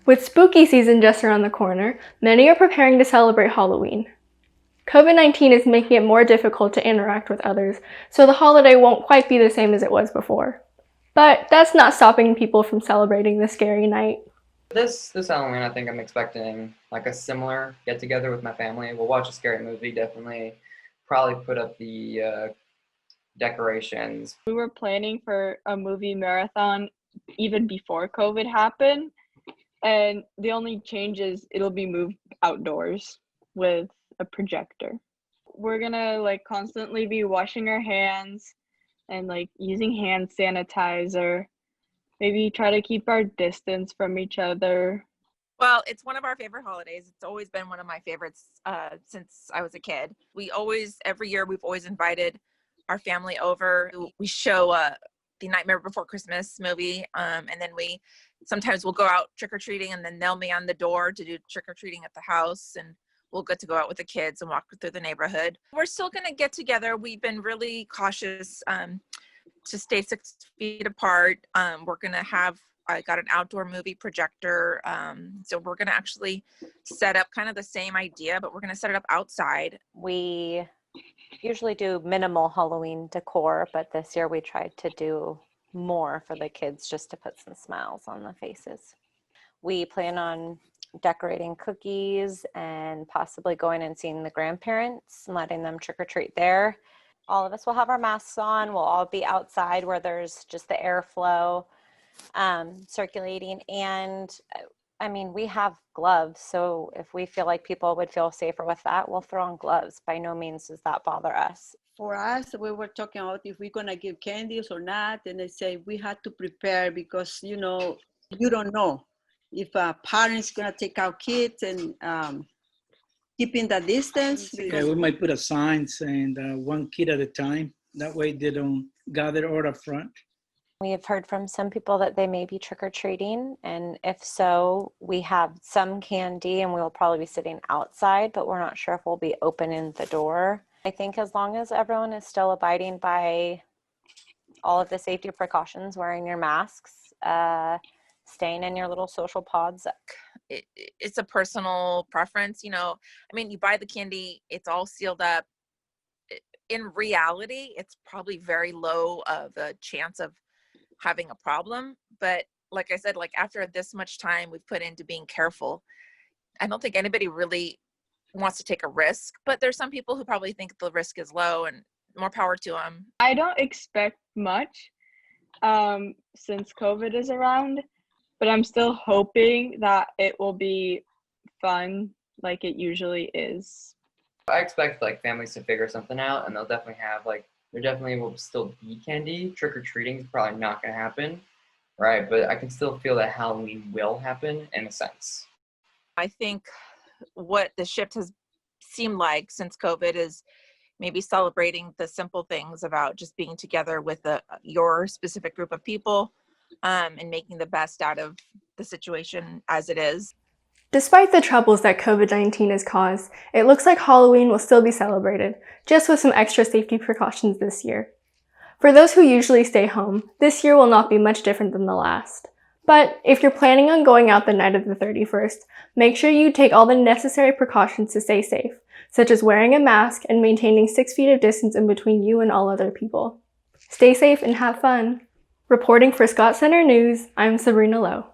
With spooky season just around the corner, many are preparing to celebrate Halloween. COVID-19 is making it more difficult to interact with others, so the holiday won't quite be the same as it was before. But that's not stopping people from celebrating this scary night. This Halloween, I think I'm expecting like a similar get together with my family. We'll watch a scary movie, definitely. Probably put up the decorations. We were planning for a movie marathon even before COVID happened, and the only change is it'll be moved outdoors with a projector. We're gonna constantly be washing our hands and using hand sanitizer. Maybe try to keep our distance from each other. Well, it's one of our favorite holidays. It's always been one of my favorites since I was a kid. Every year, we've always invited our family over. We show the Nightmare Before Christmas movie, and then sometimes we'll go out trick-or-treating, and then they'll man the door to do trick-or-treating at the house, and we'll get to go out with the kids and walk through the neighborhood. We're still going to get together. We've been really cautious to stay 6 feet apart. I got an outdoor movie projector. So we're going to actually set up kind of the same idea, but we're going to set it up outside. We usually do minimal Halloween decor, but this year we tried to do more for the kids just to put some smiles on the faces. We plan on decorating cookies and possibly going and seeing the grandparents and letting them trick-or-treat there. All of us will have our masks on. We'll all be outside where there's just the airflow circulating. And I mean, we have gloves. So if we feel like people would feel safer with that, we'll throw on gloves. By no means does that bother us. For us, we were talking about if we're going to give candies or not. And they say we had to prepare because, you don't know if a parent's going to take out kids and keeping the distance. Okay, we might put a sign saying one kid at a time. That way they don't gather all up front. We have heard from some people that they may be trick-or-treating, and if so, we have some candy and we will probably be sitting outside, but we're not sure if we'll be opening the door. I think as long as everyone is still abiding by all of the safety precautions, wearing your masks, staying in your little social pods. It's a personal preference, I mean, you buy the candy, it's all sealed up. In reality, it's probably very low of a chance of having a problem. But like I said, after this much time we've put into being careful, I don't think anybody really wants to take a risk. But there's some people who probably think the risk is low, and more power to them. I don't expect much since COVID is around. But I'm still hoping that it will be fun like it usually is. I expect families to figure something out, and they'll definitely have there definitely will still be candy. Trick-or-treating is probably not going to happen, right? But I can still feel that Halloween will happen in a sense. I think what the shift has seemed like since COVID is maybe celebrating the simple things about just being together with your specific group of people. And making the best out of the situation as it is. Despite the troubles that COVID-19 has caused, it looks like Halloween will still be celebrated, just with some extra safety precautions this year. For those who usually stay home, this year will not be much different than the last. But if you're planning on going out the night of the 31st, make sure you take all the necessary precautions to stay safe, such as wearing a mask and maintaining 6 feet of distance in between you and all other people. Stay safe and have fun. Reporting for Scott Center News, I'm Sabrina Lowe.